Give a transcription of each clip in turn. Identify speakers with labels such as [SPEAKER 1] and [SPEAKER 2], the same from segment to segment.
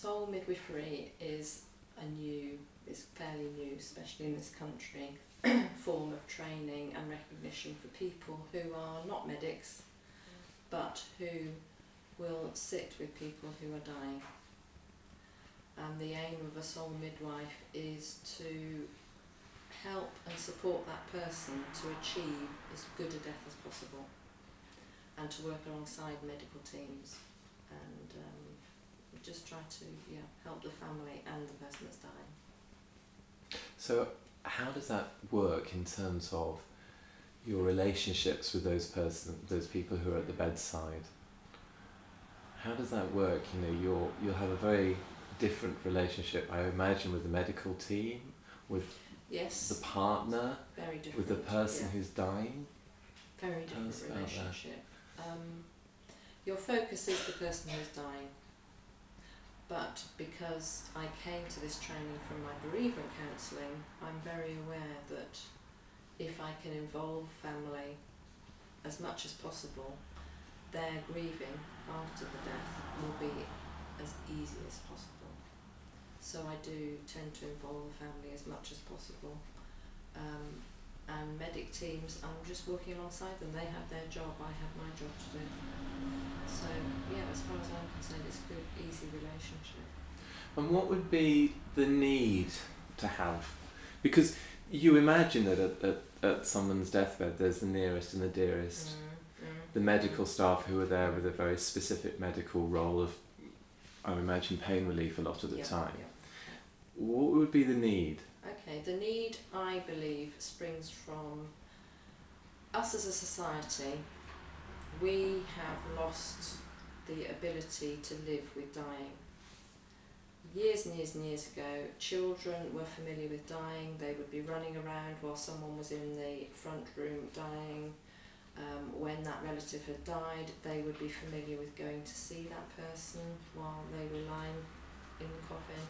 [SPEAKER 1] Soul midwifery is is fairly new, especially in this country, form of training and recognition for people who are not medics, but who will sit with people who are dying. And the aim of a soul midwife is to help and support that person to achieve as good a death as possible, and to work alongside medical teams and just try to help the family and the person that's dying.
[SPEAKER 2] So how does that work in terms of your relationships with those people who are at the bedside? How does that work? You know, you'll have a very different relationship, I imagine, with the medical team, with the partner,
[SPEAKER 1] very different,
[SPEAKER 2] with the person who's dying.
[SPEAKER 1] Very different relationship. Your focus is the person who's dying, but because I came to this training from my bereavement counselling, I'm very aware that if I can involve family as much as possible, their grieving after the death will be as easy as possible. So I do tend to involve the family as much as possible. And medic teams, I'm just working alongside them. They have their job, I have my job to do. So as far as I'm concerned, it's a good, easy relationship.
[SPEAKER 2] And what would be the need to have? Because you imagine that at someone's deathbed there's the nearest and the dearest. The medical staff who are there with a very specific medical role of, I imagine, pain relief a lot of the time. What would be the need?
[SPEAKER 1] Okay, the need, I believe, springs from us as a society. We have lost the ability to live with dying. Years and years and years ago, children were familiar with dying. They would be running around while someone was in the front room dying. When that relative had died, they would be familiar with going to see that person while they were lying in the coffin.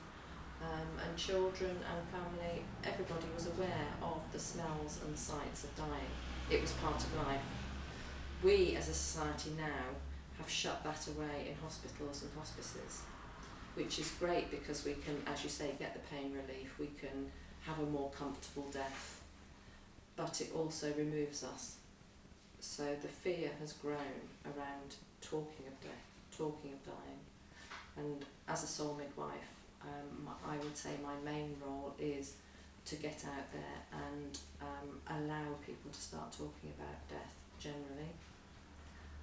[SPEAKER 1] And children and family, everybody was aware of the smells and sights of dying. It was part of life. We as a society now have shut that away in hospitals and hospices, which is great because we can, as you say, get the pain relief, we can have a more comfortable death, but it also removes us. So the fear has grown around talking of death, talking of dying. And as a soul midwife, I would say my main role is to get out there and allow people to start talking about death generally.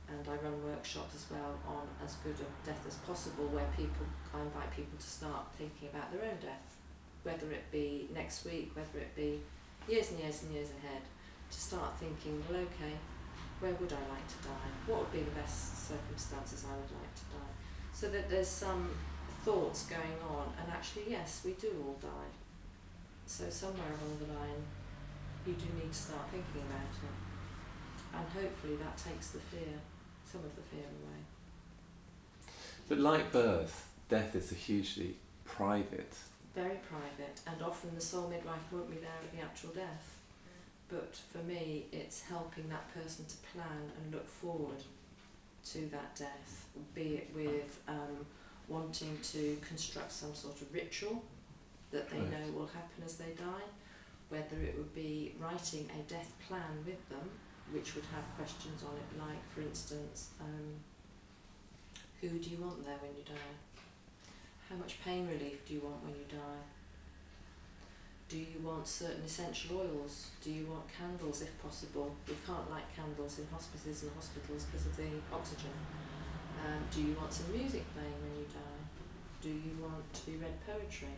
[SPEAKER 1] And I run workshops as well on as good a death as possible, where I invite people to start thinking about their own death, whether it be next week, whether it be years and years and years ahead, to start thinking, well, okay, where would I like to die? What would be the best circumstances I would like to die? So that there's some thoughts going on, and actually, yes, we do all die. So somewhere along the line, you do need to start thinking about it. And hopefully that takes some of the fear away.
[SPEAKER 2] But like birth, death is a hugely private.
[SPEAKER 1] Very private, and often the soul midwife won't be there at the actual death. But for me, it's helping that person to plan and look forward to that death, be it with wanting to construct some sort of ritual that they know will happen as they die, whether it would be writing a death plan with them, which would have questions on it like, for instance, who do you want there when you die? How much pain relief do you want when you die? Do you want certain essential oils? Do you want candles if possible? We can't light candles in hospices and hospitals because of the oxygen. Do you want some music playing when you die? Do you want to be read poetry?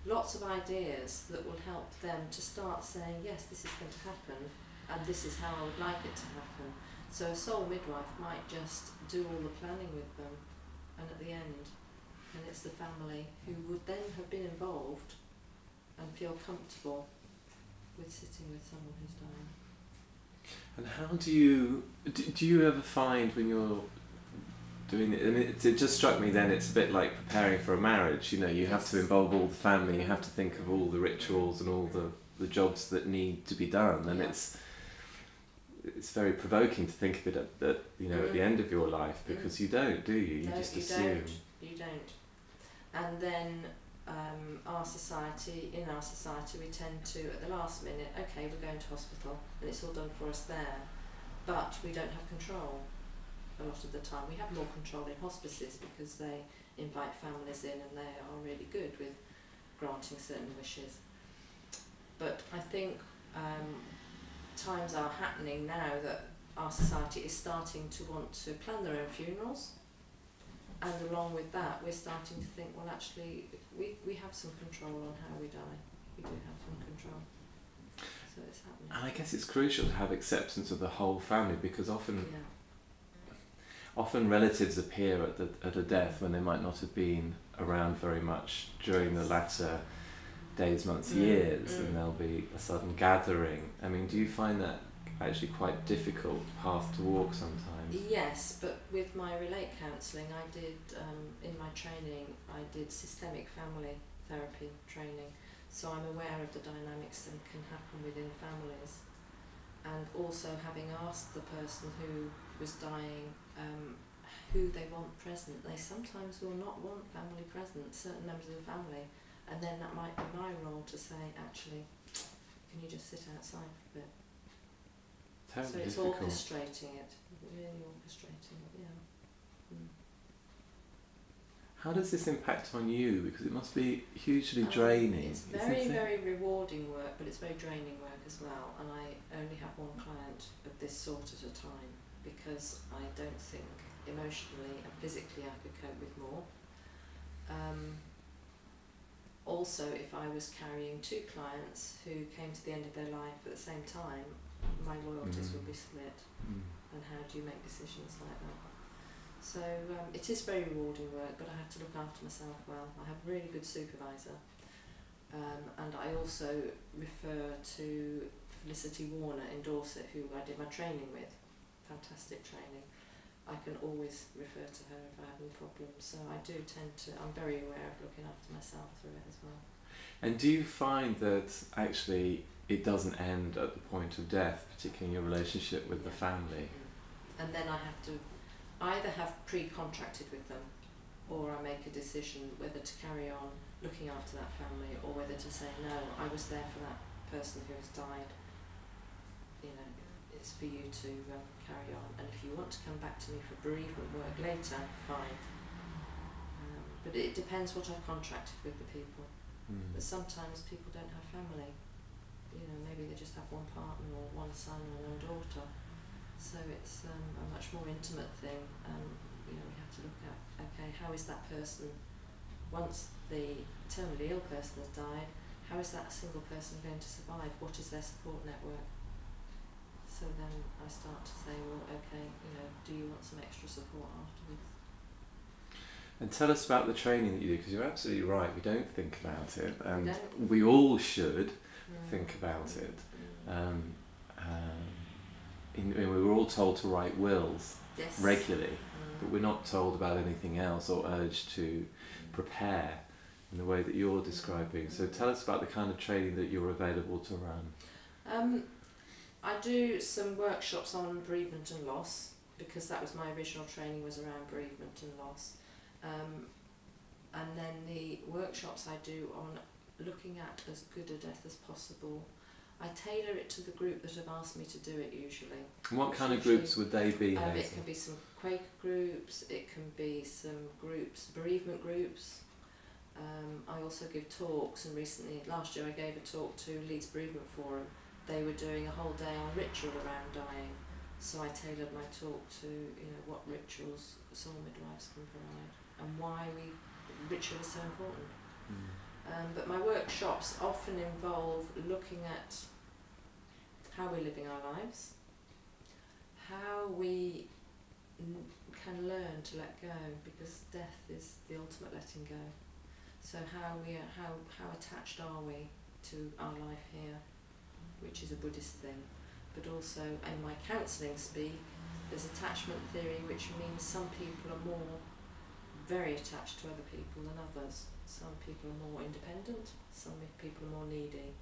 [SPEAKER 1] Lots of ideas that will help them to start saying, yes, this is going to happen, and this is how I would like it to happen. So a soul midwife might just do all the planning with them, and at the end, and it's the family who would then have been involved and feel comfortable with sitting with someone who's dying.
[SPEAKER 2] And how do you ever find when you're doing it, and it just struck me then, it's a bit like preparing for a marriage, you have to involve all the family, you have to think of all the rituals and all the jobs that need to be done, and it's very provoking to think of it at the end of your life, because you don't, do you? You just assume.
[SPEAKER 1] You don't. And then in our society, we tend to, at the last minute, okay, we're going to hospital, and it's all done for us there, but we don't have control a lot of the time. We have more control in hospices because they invite families in and they are really good with granting certain wishes. But I think times are happening now that our society is starting to want to plan their own funerals, and along with that we're starting to think, well, actually we have some control on how we die. We do have some control. So it's happening.
[SPEAKER 2] And I guess it's crucial to have acceptance of the whole family, because often relatives appear at a death when they might not have been around very much during the latter days, months, years, and there'll be a sudden gathering. I mean, do you find that actually quite difficult path to walk sometimes?
[SPEAKER 1] Yes, but with my relate counselling, I did, in my training, I did systemic family therapy training, so I'm aware of the dynamics that can happen within families. And also, having asked the person who was dying who they want present, they sometimes will not want family present, certain members of the family, and then that might be my role to say, actually, can you just sit outside for a bit? So it's
[SPEAKER 2] difficult.
[SPEAKER 1] orchestrating it, really orchestrating it, yeah.
[SPEAKER 2] How does this impact on you? Because it must be hugely draining.
[SPEAKER 1] It's very, very rewarding work, but it's very draining work as well. And I only have one client of this sort at a time, because I don't think emotionally and physically I could cope with more. Also, if I was carrying two clients who came to the end of their life at the same time, my loyalties would be split. And how do you make decisions like that? So it is very rewarding work, but I have to look after myself well. I have a really good supervisor, and I also refer to Felicity Warner in Dorset, who I did my training with. Fantastic training. I can always refer to her if I have any problems. So I do tend to, I'm very aware of looking after myself through it as well.
[SPEAKER 2] And do you find that actually it doesn't end at the point of death, particularly in your relationship with the family?
[SPEAKER 1] And then I have to either have pre-contracted with them, or I make a decision whether to carry on looking after that family, or whether to say, no, I was there for that person who has died. You know, it's for you to carry on, and if you want to come back to me for bereavement work later, fine. But it depends what I've contracted with the people. But sometimes people don't have family. You know, maybe they just have one partner or one son or one daughter. So it's a much more intimate thing. You know, we have to look at, okay, how is that person, once the terminally ill person has died, how is that single person going to survive? What is their support network? So then I start to say, well, okay, you know, do you want some extra support afterwards?
[SPEAKER 2] And tell us about the training that you do, because you're absolutely right, we don't think about it, and we all should think about it. We were all told to write wills regularly, but we're not told about anything else or urged to prepare in the way that you're describing. So tell us about the kind of training that you're available to run.
[SPEAKER 1] I do some workshops on bereavement and loss, because that was my original training, was around bereavement and loss. And then the workshops I do on looking at as good a death as possible, I tailor it to the group that have asked me to do it usually.
[SPEAKER 2] What kind of groups would they be?
[SPEAKER 1] It can be some Quaker groups, it can be some groups, bereavement groups. I also give talks, and last year I gave a talk to Leeds Bereavement Forum. They were doing a whole day on ritual around dying, so I tailored my talk to, you know, what rituals soul midwives can provide and why ritual is so important. But my workshops often involve looking at how we're living our lives, how we can learn to let go, because death is the ultimate letting go. So how attached are we to our life here, which is a Buddhist thing, but also in my counselling speak, there's attachment theory, which means some people are very attached to other people than others. Some people are more independent, some people are more needy.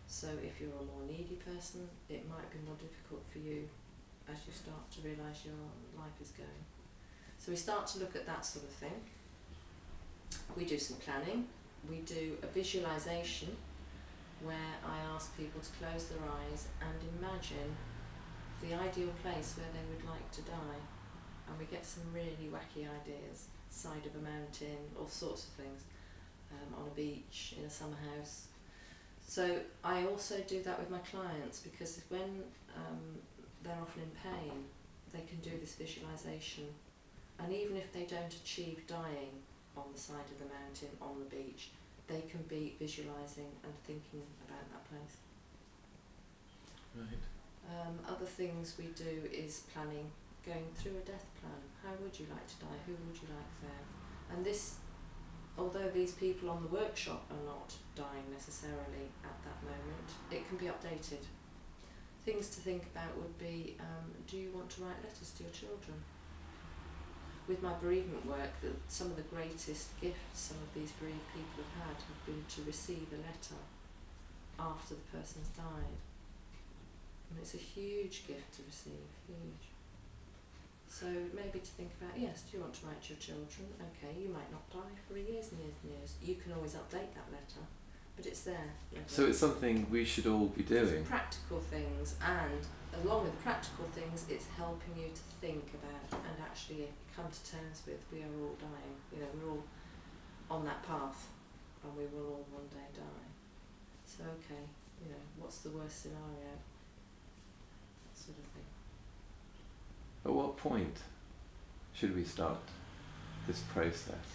[SPEAKER 1] So if you're a more needy person, it might be more difficult for you as you start to realise your life is going. So we start to look at that sort of thing. we do some planning. We do a visualisation where I ask people to close their eyes and imagine the ideal place where they would like to die. And we get some really wacky ideas, side of a mountain, all sorts of things, on a beach, in a summer house. So I also do that with my clients, because when they're often in pain, they can do this visualisation, and even if they don't achieve dying on the side of the mountain, on the beach, they can be visualising and thinking about that place.
[SPEAKER 2] Right.
[SPEAKER 1] Other things we do is planning, going through a death plan. How would you like to die? Who would you like there? And this, although these people on the workshop are not dying necessarily at that moment, it can be updated. Things to think about would be, do you want to write letters to your children? With my bereavement work, some of the greatest gifts some of these bereaved people have been to receive a letter after the person's died. And it's a huge gift to receive, huge. So maybe to think about, yes, do you want to write to your children? Okay, you might not die for years and years and years. You can always update that letter, but it's there.
[SPEAKER 2] So it's something we should all be doing.
[SPEAKER 1] It's practical things, and along with the practical things, it's helping you to think about and actually come to terms with, we are all dying. You know, we're all on that path, and we will all one day die. So okay, you know, what's the worst scenario? That sort of thing.
[SPEAKER 2] At what point should we start this process?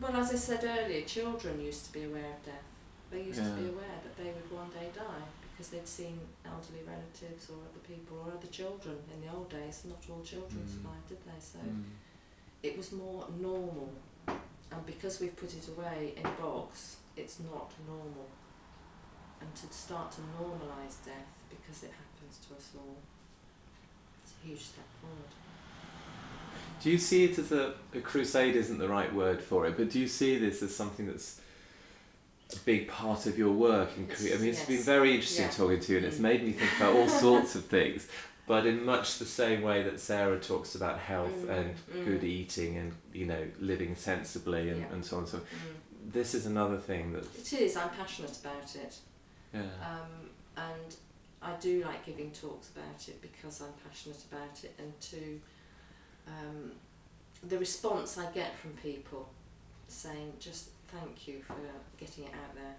[SPEAKER 1] Well, as I said earlier, children used to be aware of death. They used to
[SPEAKER 2] Yeah.
[SPEAKER 1] be aware that they would one day die because they'd seen elderly relatives or other people or other children. In the old days, not all children survived, did they? So it was more normal. And because we've put it away in a box, it's not normal. And to start to normalise death, because it happens to us all, it's a huge step forward.
[SPEAKER 2] Do you see it as a crusade isn't the right word for it, but do you see this as something that's a big part of your work? I mean, it's been very interesting talking to you, and it's made me think about all sorts of things, but in much the same way that Sarah talks about health and good eating and, you know, living sensibly and so on. So this is another thing that...
[SPEAKER 1] It is, I'm passionate about it.
[SPEAKER 2] Yeah.
[SPEAKER 1] And I do like giving talks about it because I'm passionate about it, and to the response I get from people saying just thank you for getting it out there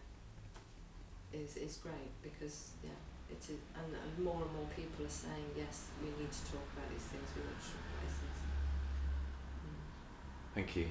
[SPEAKER 1] is great, because it is, and more and more people are saying yes, we need to talk about these things, we need to talk about these things.
[SPEAKER 2] Thank you.